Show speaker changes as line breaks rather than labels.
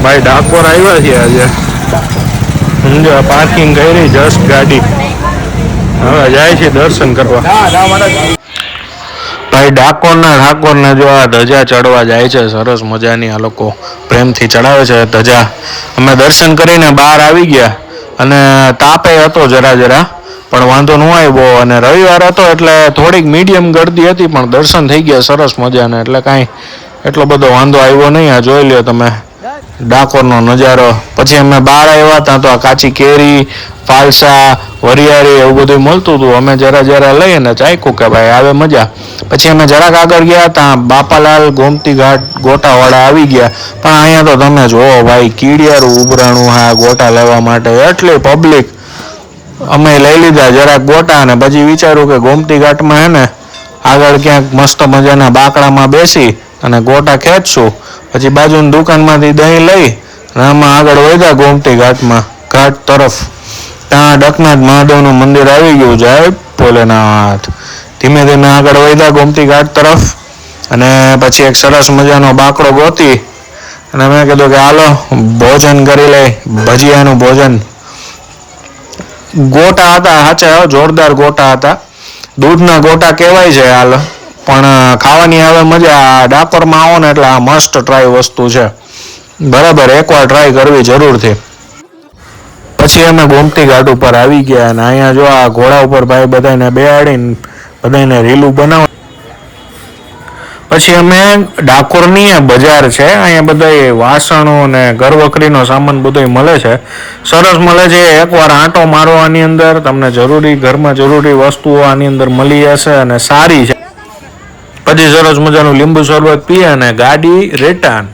ભાઈ ડાકોર આવ્યા છે આજે સમજો પાર્કિંગ કરી જસ્ટ ગાડી હવે જાય છે દર્શન કરવા ભાઈ ડાકોરના ઠાકોરને જો આ ધજા ચડવા જાય છે સરસ મજાની આ લોકો પ્રેમથી ચડાવે છે ધજા અમે દર્શન કરીને બહાર આવી ગયા અને તાપે હતો જરા પણ વાંધો ન આવ્યો અને રવિવાર હતો એટલે થોડીક મીડિયમ ગળદી હતી પણ દર્શન થઈ ગયા સરસ મજાના એટલે કાંઈ એટલો બધો વાંધો આવ્યો નહીં આ જોઈ લ્યો તમે ડાકોરનો નજારો પછી અમે બહાર આવ્યા ત્યાં તો આ કાચી કેરી ફાલસા વરિયાળી એવું બધું મળતું હતું અમે જરા લઈને ચાખ્યું કે ભાઈ આવે મજા પછી અમે જરાક આગળ ગયા ત્યાં બાપાલાલ ગોમતી ઘાટ ગોટાવાળા આવી ગયા પણ અહીંયા તો તમે જોવો ભાઈ કીડિયારું ઉભરાણું હા ગોટા લેવા માટે એટલી પબ્લિક અમે લઈ લીધા જરાક ગોટા અને પછી વિચાર્યું કે ગોમતી ઘાટમાં હે ને આગળ ક્યાંક મસ્ત મજાના બાકડામાં બેસી અને ગોટા ખેંચશું પછી બાજુની દુકાનમાંથી દહીં લઈ અને આમાં આગળ વધ્યા ગોમતી ઘાટમાં ઘાટ તરફ ત્યાં ડકનાથ મહાદેવનું મંદિર આવી ગયું જય ભોલેનાથ ધીમે ધીમે આગળ વધ્યા ગોમતી ઘાટ તરફ અને પછી એક સરસ મજાનો બાકડો ગોતી અને મેં કીધું કે હાલો ભોજન કરી લઈ ભજીયાનું ભોજન ગોટા હતા સાચા જોરદાર ગોટા હતા દૂધના ગોટા કહેવાય છે હાલ પણ ખાવાની આવે મજા ડાકોરમાં આવો ને એટલે આ મસ્ત ટ્રાય વસ્તુ છે બરાબર એકવાર ટ્રાય કરવી જરૂરથી પછી અમે ગોમતી ઘાટ ઉપર આવી ગયા અને અહીંયા જો આ ઘોડા ઉપર ભાઈ બધાને બેહાડીને બધાને રીલું બનાવ પછી અમે ડાકોરની બજાર છે અહીંયા બધા વાસણો અને ઘરવખરીનો સામાન બધો મળે છે સરસ મળે છે એકવાર આંટો મારો આની અંદર તમને જરૂરી ઘરમાં જરૂરી વસ્તુઓ આની અંદર મળી જશે અને સારી છે પછી સરસ મજાનું લીંબુ શરબત પીએ અને ગાડી રિટર્ન